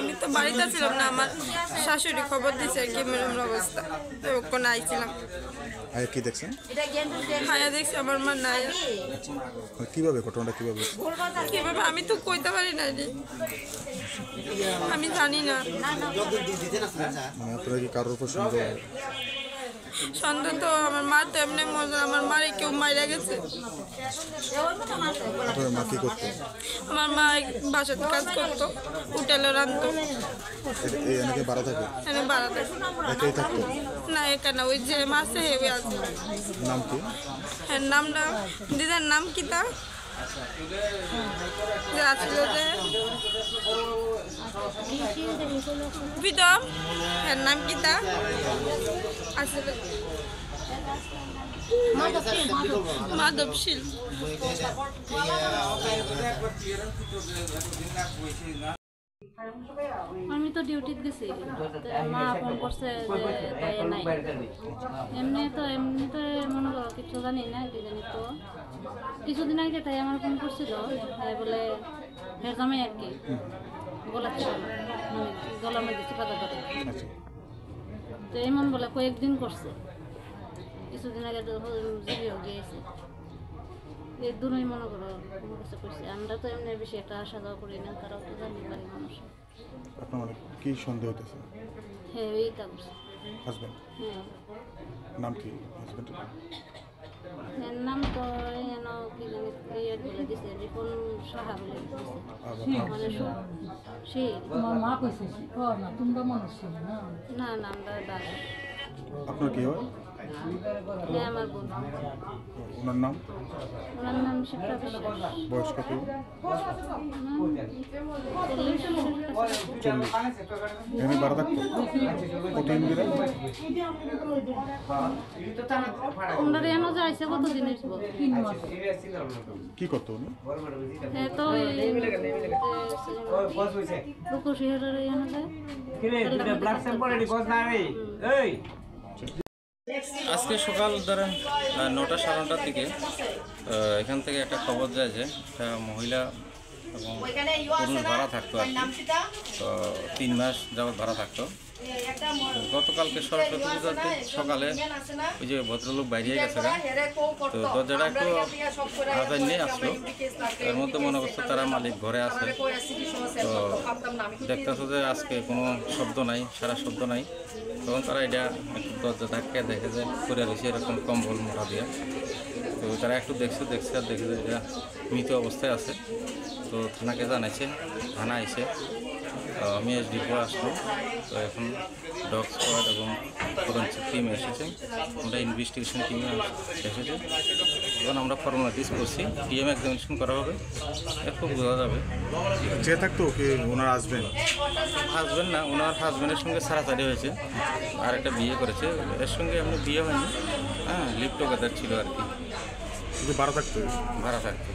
আমি তো বাড়িতে ছিলাম না, আমার শাশুড়ি খবর দিয়েছে আর কি এরকম অবস্থা, তো ওখানে আইছিলাম। আর কি দেখছেন? হায়া দেখছি আমার মা নাই। কিভাবে ঘটনাটা কিভাবে আমি তো কইতে পারি না রে, আমি জানি না। মানে আপনারা কি কারোর উপর সন্দেহ তো আমার মা তো এমনি মজা, আমার মারে কেউ মাইরা গেছে। আপনার মা কি করতো? আমার মা বাসার কাজ করতো, হোটেলে রাঁধতো। এখানে ভাড়া থাকে? এখানে ভাড়া থাকে। একাই থাকতো? না একা না, ওই যে মাসে হেবে আছে। নাম কি? হ্যাঁ নামটা দিদার নাম কি তা যে আছিল যে প্রীতম, হ্যাঁ নাম কি তা আসলে মাধবশীল। আমি তো ডিউটিতে গেছি, মা ফোন করছে যে তাই নাই। এমনিতে মনে করো কিছু জানি না, কি জানি তো কিছুদিন আগে তাই আমার ফোন করছিল, তাই বলে হের জামাই আর কি গলা ছিল, মানে গলার মধ্যে চিপা ধরে। তো এমন বলে কয়েকদিন করছে, কিছুদিন আগে জিবিও গিয়েছে। এই দুটোই মনে করো কোনো কিছু করছে। আমরা তো এমনি বেশি একটা আসা যাওয়া করি না, তারাও তো জানি পারি মানুষ। আপনার মানে কি সন্দেহ হইতেছে? হ্যাঁ এইটা করছে। হাজবেন্ড? হ্যাঁ। নাম কি হাজবেন্ডের? এর নাম তো যেন কি জানি ইয়ে বলে দিছে, রিপন সাহা বলে দিছে। মানে সে মা কইছে না তোমরা মানুষ না? না না আমরা দাদা। আপনার কি হয়? হ্যাঁ আমার বোন। ওনার নাম? ওনার নাম শিপ্রা বিশ্বাস। বয়স কত? 40। এখানে ভাড়া থাকতো? কতদিন ধরে? তোমরা এনো যাইছে কতদিন হইছে? 3 মাস। কি করতো উনি? হ্যাঁ তো রূপসীহের এনো যায়। আজকে সকাল ধরেন 9টা সাড়ে 9টার দিকে এখান থেকে একটা খবর যায় যে একটা মহিলা এবং পুরুষ ভাড়া থাকতো আর কি, তো 3 মাস যাবৎ ভাড়া থাকতো। গতকালকে সরস্বতী পূজাতে সকালে ওই যে ভদ্রলোক বাইরে গেছে, তো দরজাটা একটু আওয়াজ নিয়ে আসলো, এর মধ্যে মনে করছে তারা মালিক ঘরে আছে। তো দেখতেছে যে আজকে কোনো শব্দ নাই, সারা শব্দ নাই। তখন তারা এটা একটু দরজা ধাক্কা দেখে যে করে রয়েছে এরকম কম্বল মোটা দিয়ে। তো তারা একটু দেখছে আর দেখে যে এটা মৃত অবস্থায় আছে। তো থানাকে জানাইছে, থানা এসে আমি ডিপো আসলো। তো এখন ডগ স্কোয়াড এবং ফরেনসিক টিম এসেছে, আমরা ইনভেস্টিগেশন টিমে এসেছে। এখন আমরা ফর্মালিটিস করছি, পিএম এক্সামিনেশন করা হবে, একটু বোঝা যাবে। যে থাকতো কি ওনার হাজবেন্ড? হাজব্যান্ড না, ওনার হাজব্যান্ডের সঙ্গে ছাড়াছাড়ি হয়েছে, আর একটা বিয়ে করেছে। এর সঙ্গে এমনি বিয়ে হয়নি, হ্যাঁ লিভ টুগেদার ছিল আর কি, ভাড়া থাকতো? ভাড়া থাকতো।